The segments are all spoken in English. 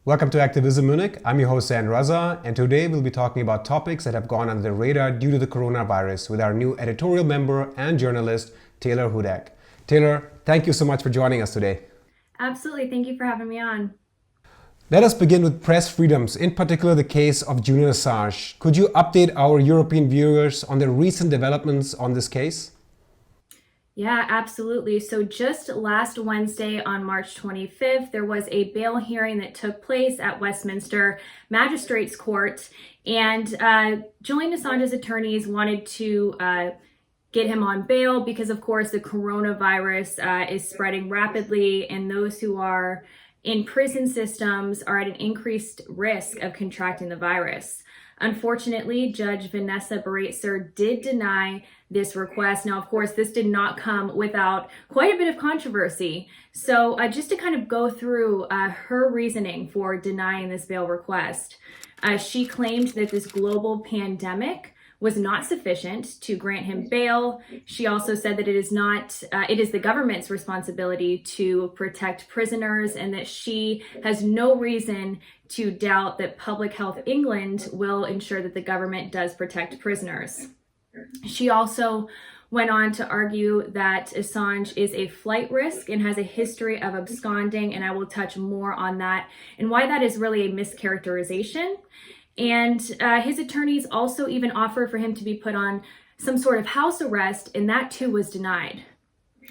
Welcome to acTVism Munich. I'm your host, Zain Raza, and today we'll be talking about topics that have gone under the radar due to the coronavirus with our new editorial member and journalist, Taylor Hudak. Taylor, thank you so much for joining us today. Absolutely. Thank you for having me on. Let us begin with press freedoms, in particular the case of Julian Assange. Could you update our European viewers on the recent developments on this case? Yeah, absolutely. So just last Wednesday on March 25th, there was a bail hearing that took place at Westminster Magistrates Court, and Julian Assange's attorneys wanted to get him on bail because, of course, the coronavirus is spreading rapidly, and those who are in prison systems are at an increased risk of contracting the virus. Unfortunately, Judge Vanessa Baratzer did deny this request. Now, of course, this did not come without quite a bit of controversy. So just to kind of go through her reasoning for denying this bail request, she claimed that this global pandemic was not sufficient to grant him bail. She also said that it is the government's responsibility to protect prisoners, and that she has no reason to doubt that Public Health England will ensure that the government does protect prisoners. She also went on to argue that Assange is a flight risk and has a history of absconding, and I will touch more on that and why that is really a mischaracterization. And his attorneys also even offered for him to be put on some sort of house arrest, and that too was denied.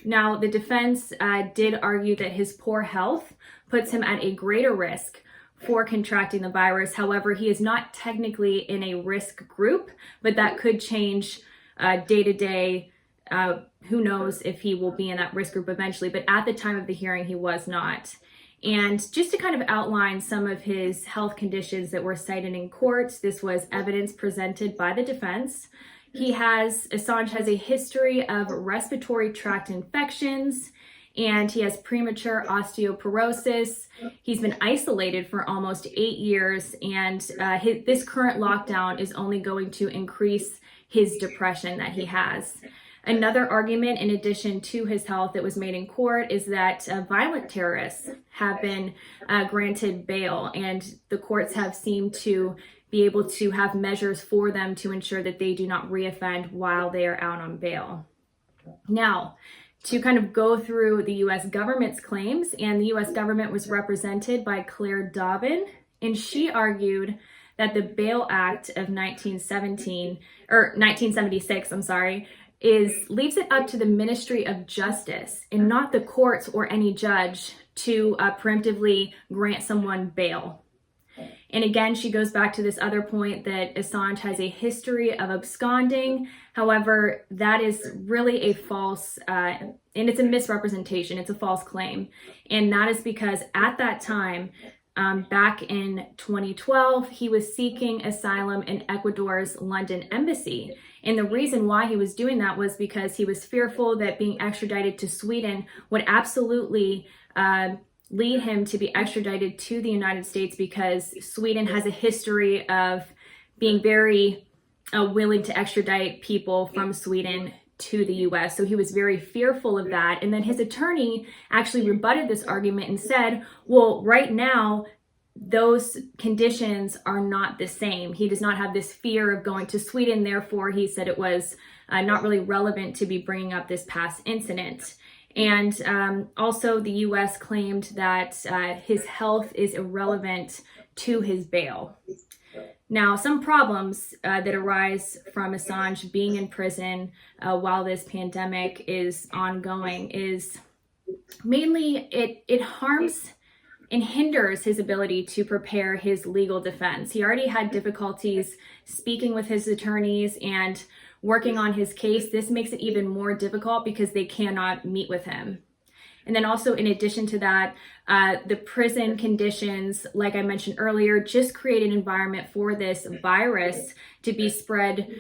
Now, the defense did argue that his poor health puts him at a greater risk for contracting the virus. However, he is not technically in a risk group, but that could change day to day. Who knows if he will be in that risk group eventually, but at the time of the hearing, he was not. And just to kind of outline some of his health conditions that were cited in court, this was evidence presented by the defense. Assange has a history of respiratory tract infections, and he has premature osteoporosis. He's been isolated for almost 8 years, and this current lockdown is only going to increase his depression that he has. Another argument, in addition to his health, that was made in court is that violent terrorists have been granted bail, and the courts have seemed to be able to have measures for them to ensure that they do not reoffend while they are out on bail. Now, to kind of go through the U.S. government's claims, and the U.S. government was represented by Claire Dobbin, and she argued that the Bail Act of 1976, leaves it up to the Ministry of Justice and not the courts or any judge to preemptively grant someone bail. And again, she goes back to this other point that Assange has a history of absconding. However, that is really a false, and it's a misrepresentation. It's a false claim. And that is because at that time, back in 2012, he was seeking asylum in Ecuador's London embassy. And the reason why he was doing that was because he was fearful that being extradited to Sweden would absolutely lead him to be extradited to the United States, because Sweden has a history of being very willing to extradite people from Sweden to the US. So he was very fearful of that. And then his attorney actually rebutted this argument and said, well, right now, those conditions are not the same. He does not have this fear of going to Sweden. Therefore, he said it was not really relevant to be bringing up this past incident. And also the US claimed that his health is irrelevant to his bail. Now, some problems that arise from Assange being in prison while this pandemic is ongoing is mainly it harms and hinders his ability to prepare his legal defense. He already had difficulties speaking with his attorneys and working on his case. This makes it even more difficult because they cannot meet with him. And then also, in addition to that, the prison conditions, like I mentioned earlier, just create an environment for this virus to be spread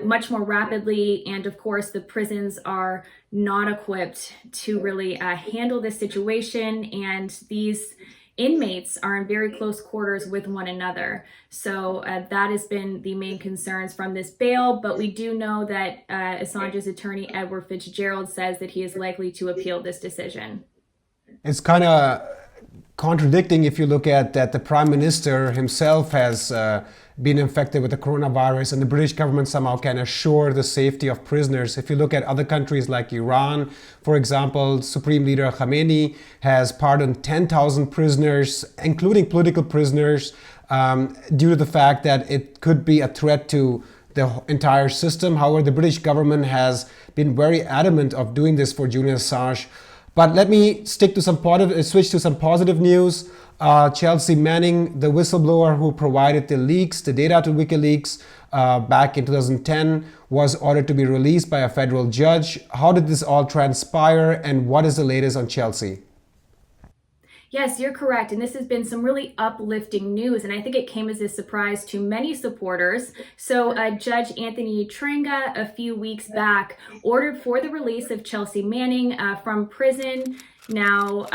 much more rapidly. And of course, the prisons are not equipped to really handle this situation. And these inmates are in very close quarters with one another. So that has been the main concerns from this bail. But we do know that Assange's attorney, Edward Fitzgerald, says that he is likely to appeal this decision. It's kind of contradicting if you look at that the Prime Minister himself has been infected with the coronavirus and the British government somehow can assure the safety of prisoners. If you look at other countries like Iran, for example, Supreme Leader Khamenei has pardoned 10,000 prisoners, including political prisoners, due to the fact that it could be a threat to the entire system. However, the British government has been very adamant of doing this for Julian Assange. But let me switch to some positive news. Chelsea Manning, the whistleblower who provided the leaks, the data to Wikileaks back in 2010, was ordered to be released by a federal judge. How did this all transpire, and what is the latest on Chelsea? Yes, you're correct. And this has been some really uplifting news. And I think it came as a surprise to many supporters. So Judge Anthony Tranga a few weeks back ordered for the release of Chelsea Manning from prison. Now,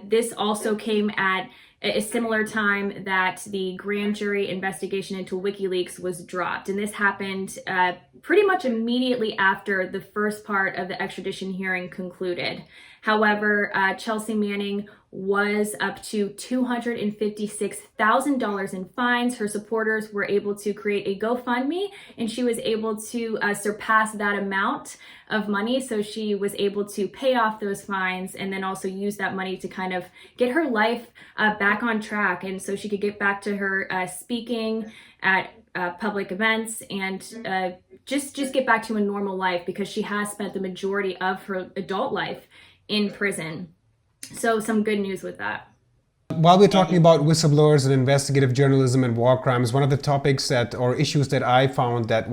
this also came at a similar time that the grand jury investigation into Wikileaks was dropped. And this happened pretty much immediately after the first part of the extradition hearing concluded. However, Chelsea Manning was up to $256,000 in fines. Her supporters were able to create a GoFundMe, and she was able to surpass that amount of money. So she was able to pay off those fines and then also use that money to kind of get her life back on track. And so she could get back to her speaking at public events and just get back to a normal life, because she has spent the majority of her adult life in prison. So some good news with that. While we're talking about whistleblowers and investigative journalism and war crimes, one of the topics or issues that I found that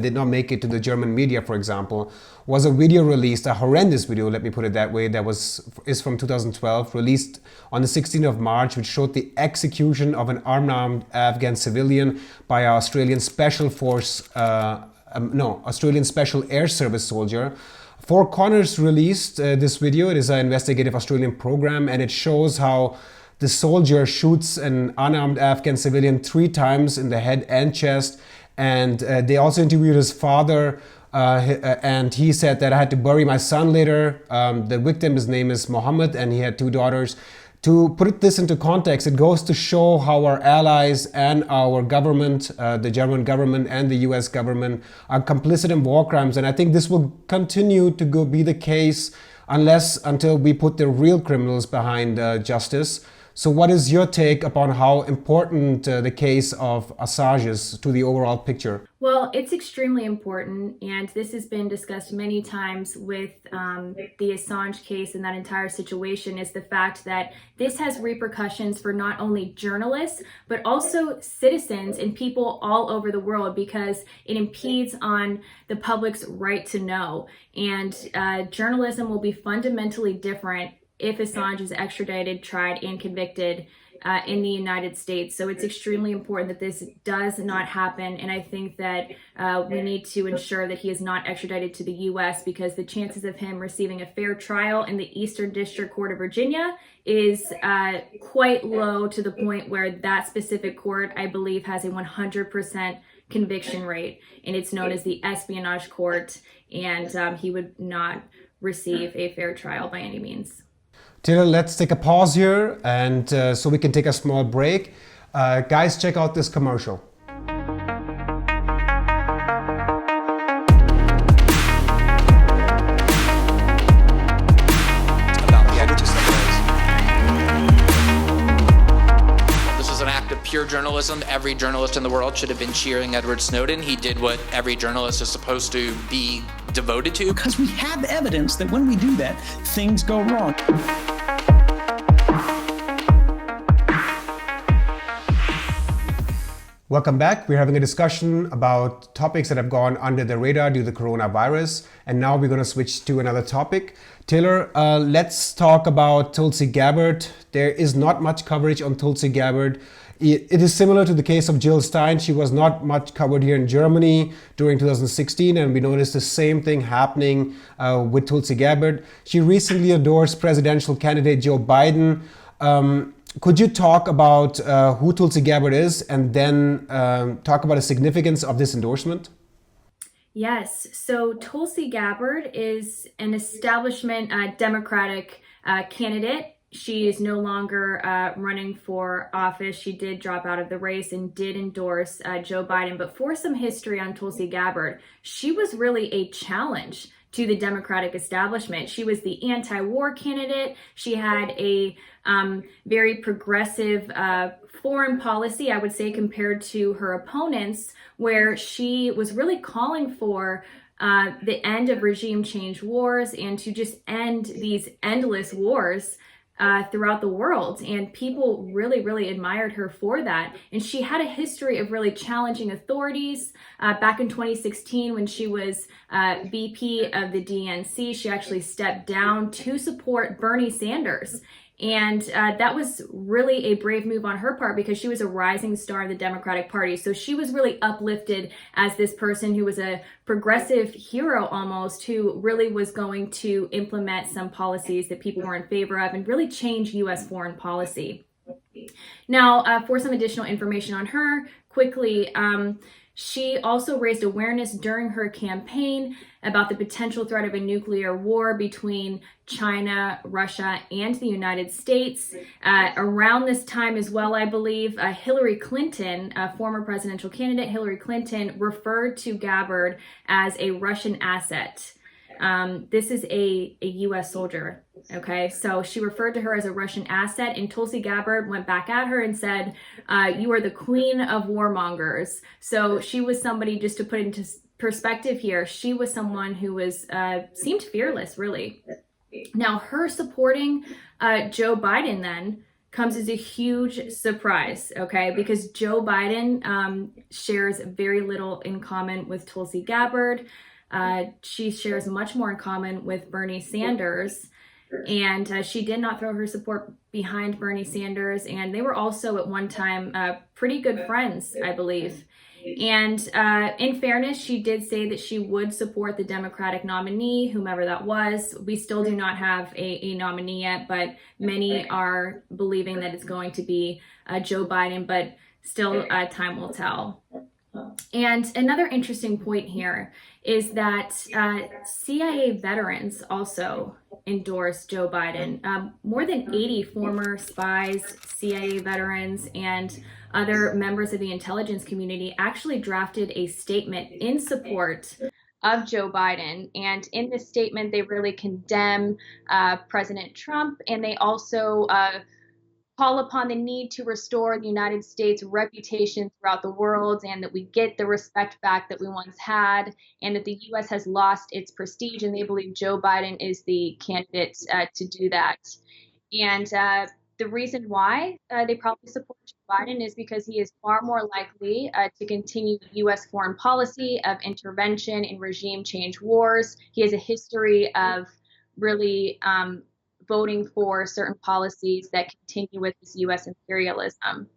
did not make it to the German media, for example, was a video released, a horrendous video, let me put it that way, that is from 2012, released on the 16th of March, which showed the execution of an unarmed Afghan civilian by an Australian Special Air Service soldier. Four Corners released this video. It is an investigative Australian program, and it shows how the soldier shoots an unarmed Afghan civilian 3 times in the head and chest. And they also interviewed his father, and he said that I had to bury my son later. The victim, his name is Mohammed, and he had 2 daughters. To put this into context, it goes to show how our allies and our government, the German government and the US government, are complicit in war crimes. And I think this will continue to be the case until we put the real criminals behind justice. So what is your take upon how important the case of Assange is to the overall picture? Well, it's extremely important, and this has been discussed many times with the Assange case and that entire situation, is the fact that this has repercussions for not only journalists, but also citizens and people all over the world, because it impedes on the public's right to know. And journalism will be fundamentally different if Assange is extradited, tried, and convicted in the United States. So it's extremely important that this does not happen. And I think that we need to ensure that he is not extradited to the US, because the chances of him receiving a fair trial in the Eastern District Court of Virginia is quite low, to the point where that specific court, I believe, has a 100% conviction rate. And it's known as the espionage court. And he would not receive a fair trial by any means. Taylor, let's take a pause here, and so we can take a small break. Guys, check out this commercial. About the This is an act of pure journalism. Every journalist in the world should have been cheering Edward Snowden. He did what every journalist is supposed to be devoted to. Because we have evidence that when we do that, things go wrong. Welcome back. We're having a discussion about topics that have gone under the radar due to the coronavirus. And now we're going to switch to another topic. Taylor, let's talk about Tulsi Gabbard. There is not much coverage on Tulsi Gabbard. It is similar to the case of Jill Stein. She was not much covered here in Germany during 2016, and we noticed the same thing happening with Tulsi Gabbard. She recently endorsed presidential candidate Joe Biden. Could you talk about who Tulsi Gabbard is, and then talk about the significance of this endorsement? Yes, so Tulsi Gabbard is an establishment Democratic candidate. she is no longer running for office. She did drop out of the race and did endorse Joe Biden. But for some history on Tulsi Gabbard, she was really a challenge to the Democratic establishment. She was the anti-war candidate. She had a very progressive foreign policy, I would say, compared to her opponents, where she was really calling for the end of regime change wars and to just end these endless wars throughout the world. And people really, really admired her for that. And she had a history of really challenging authorities. Back in 2016, when she was VP of the DNC, she actually stepped down to support Bernie Sanders. And that was really a brave move on her part, because she was a rising star of the Democratic Party. So she was really uplifted as this person who was a progressive hero almost, who really was going to implement some policies that people were in favor of and really change U.S. foreign policy. Now, for some additional information on her, quickly, she also raised awareness during her campaign about the potential threat of a nuclear war between China, Russia, and the United States. Around this time as well, I believe, Hillary Clinton, a former presidential candidate, Hillary Clinton, referred to Gabbard as a Russian asset. This is a U.S. soldier, okay? So she referred to her as a Russian asset, and Tulsi Gabbard went back at her and said, you are the queen of warmongers. So she was somebody, just to put into perspective here, she was someone who was seemed fearless, really. Now, her supporting Joe Biden then comes as a huge surprise, okay? Because Joe Biden shares very little in common with Tulsi Gabbard. She shares much more in common with Bernie Sanders, and she did not throw her support behind Bernie Sanders, and they were also at one time pretty good friends, I believe. And in fairness, she did say that she would support the Democratic nominee, whomever that was. We still do not have a nominee yet, but many are believing that it's going to be Joe Biden, but still time will tell. And another interesting point here is that CIA veterans also endorsed Joe Biden. More than 80 former spies, CIA veterans, and other members of the intelligence community actually drafted a statement in support of Joe Biden. And in this statement, they really condemn President Trump, and they also call upon the need to restore the United States' reputation throughout the world, and that we get the respect back that we once had, and that the U.S. has lost its prestige, and they believe Joe Biden is the candidate to do that. And the reason why they probably support Joe Biden is because he is far more likely to continue U.S. foreign policy of intervention in regime change wars. He has a history of really voting for certain policies that continue with this U.S. imperialism.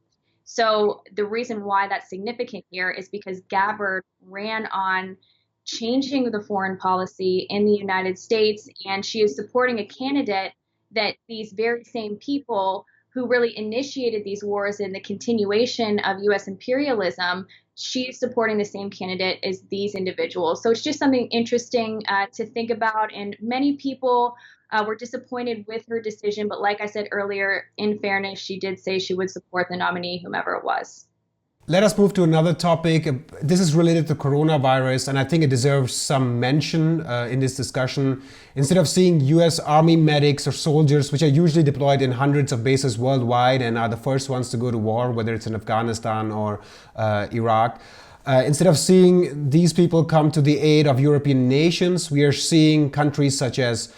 So the reason why that's significant here is because Gabbard ran on changing the foreign policy in the United States, and she is supporting a candidate that these very same people who really initiated these wars and the continuation of U.S. imperialism, she's supporting the same candidate as these individuals. So it's just something interesting to think about, and many people were disappointed with her decision, but like I said earlier, in fairness, she did say she would support the nominee, whomever it was. Let us move to another topic. This is related to coronavirus, and I think it deserves some mention in this discussion. Instead of seeing US Army medics or soldiers, which are usually deployed in hundreds of bases worldwide and are the first ones to go to war, whether it's in Afghanistan or Iraq, instead of seeing these people come to the aid of European nations, we are seeing countries such as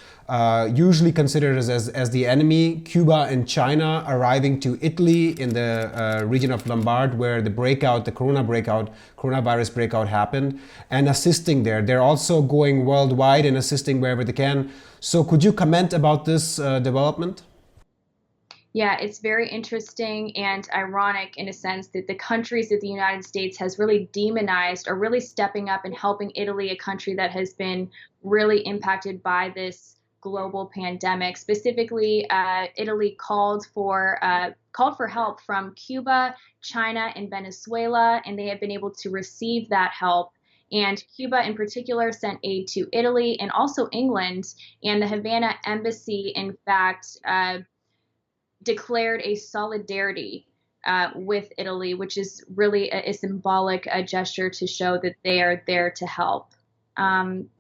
usually considered as the enemy, Cuba and China, arriving to Italy in the region of Lombard, where the coronavirus breakout happened, and assisting there. They're also going worldwide and assisting wherever they can. So could you comment about this development? Yeah, it's very interesting and ironic in a sense that the countries that the United States has really demonized are really stepping up and helping Italy, a country that has been really impacted by this global pandemic. Specifically, Italy called for help from Cuba, China, and Venezuela, and they have been able to receive that help. And Cuba in particular sent aid to Italy and also England, and the Havana embassy, in fact, declared a solidarity with Italy, which is really a symbolic gesture to show that they are there to help.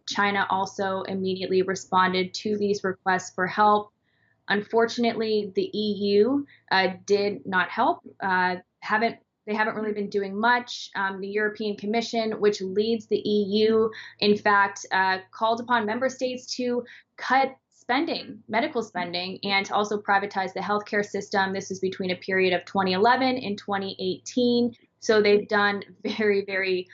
China also immediately responded to these requests for help. Unfortunately, the EU did not help. They haven't really been doing much. The European Commission, which leads the EU, in fact, called upon member states to cut spending, medical spending, and to also privatize the healthcare system. This is between a period of 2011 and 2018. So they've done very, very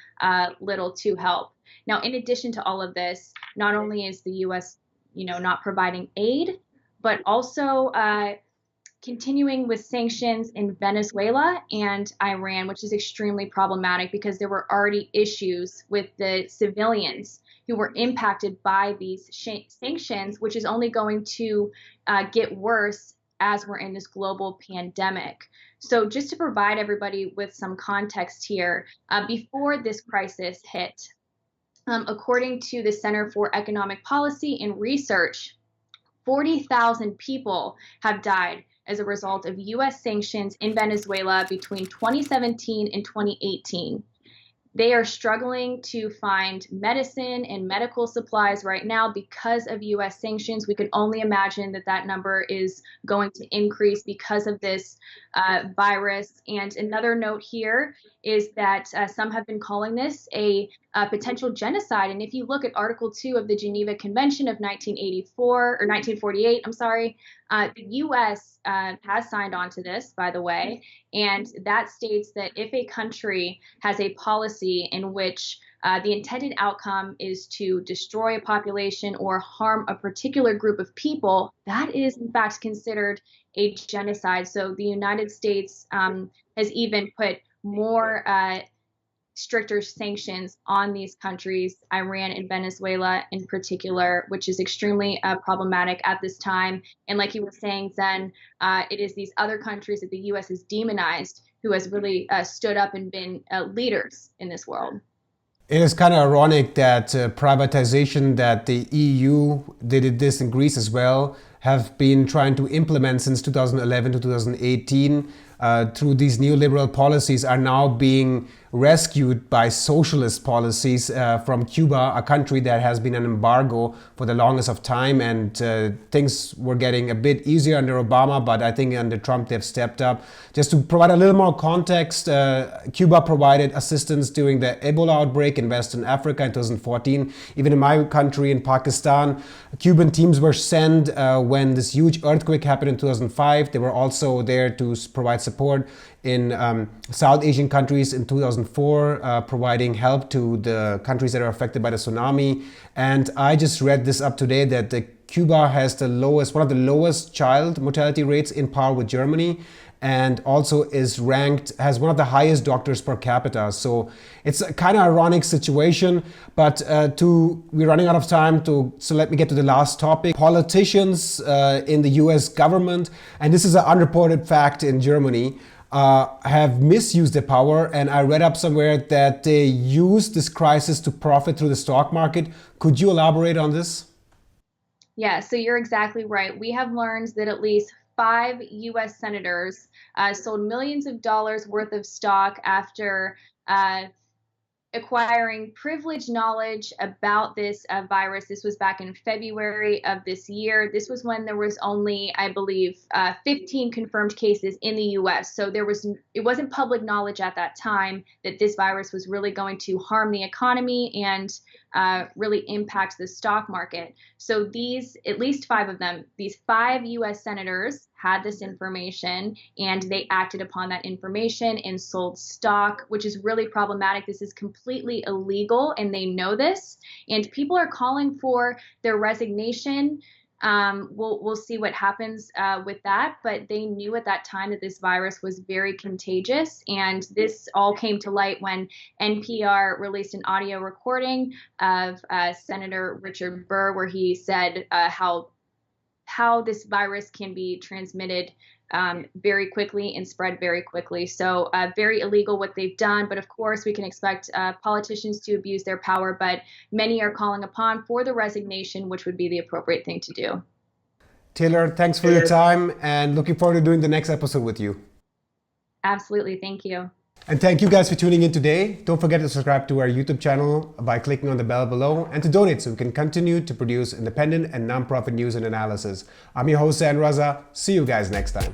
little to help. Now, in addition to all of this, not only is the U.S., not providing aid, but also continuing with sanctions in Venezuela and Iran, which is extremely problematic because there were already issues with the civilians who were impacted by these sanctions, which is only going to get worse as we're in this global pandemic. So just to provide everybody with some context here, before this crisis hit, according to the Center for Economic Policy and Research, 40,000 people have died as a result of U.S. sanctions in Venezuela between 2017 and 2018. They are struggling to find medicine and medical supplies right now because of U.S. sanctions. We can only imagine that that number is going to increase because of this virus. And another note here is that some have been calling this a potential genocide. And if you look at Article 2 of the Geneva Convention of 1948, the U.S. has signed on to this, by the way, and that states that if a country has a policy in which the intended outcome is to destroy a population or harm a particular group of people, that is in fact considered a genocide. So the United States has even put more stricter sanctions on these countries, Iran and Venezuela in particular, which is extremely problematic at this time. And like you were saying, Zen, it is these other countries that the U.S. has demonized who has really stood up and been leaders in this world. It is kind of ironic that privatization that the EU did this in Greece as well, have been trying to implement since 2011 to 2018 through these neoliberal policies are now being rescued by socialist policies from Cuba, a country that has been an embargo for the longest of time, and things were getting a bit easier under Obama, but I think under Trump they've stepped up. Just to provide a little more context, Cuba provided assistance during the Ebola outbreak in Western Africa in 2014. Even in my country, in Pakistan, Cuban teams were sent when this huge earthquake happened in 2005. They were also there to provide support in South Asian countries in 2004, providing help to the countries that are affected by the tsunami. And I just read this up today that Cuba has one of the lowest child mortality rates in par with Germany, and also has one of the highest doctors per capita. So it's a kind of ironic situation, but we're running out of time, so let me get to the last topic. Politicians in the US government, and this is an unreported fact in Germany, have misused their power, and I read up somewhere that they used this crisis to profit through the stock market. Could you elaborate on this? Yeah, so you're exactly right. We have learned that at least 5 U.S. senators sold millions of dollars worth of stock after acquiring privileged knowledge about this virus. This was back in February of this year. This was when there was only, I believe, 15 confirmed cases in the U.S. So it wasn't public knowledge at that time that this virus was really going to harm the economy and really impact the stock market. So at least 5 of them, these 5 U.S. senators had this information, and they acted upon that information and sold stock, which is really problematic. This is completely illegal, and they know this. And people are calling for their resignation. We'll see what happens with that, but they knew at that time that this virus was very contagious, and this all came to light when NPR released an audio recording of Senator Richard Burr, where he said how this virus can be transmitted very quickly and spread very quickly. So very illegal what they've done, but of course we can expect politicians to abuse their power, but many are calling upon for the resignation, which would be the appropriate thing to do. Taylor, thanks for your time and looking forward to doing the next episode with you. Absolutely. Thank you. And thank you guys for tuning in today. Don't forget to subscribe to our YouTube channel by clicking on the bell below and to donate so we can continue to produce independent and nonprofit news and analysis. I'm your host, Zain Raza. See you guys next time.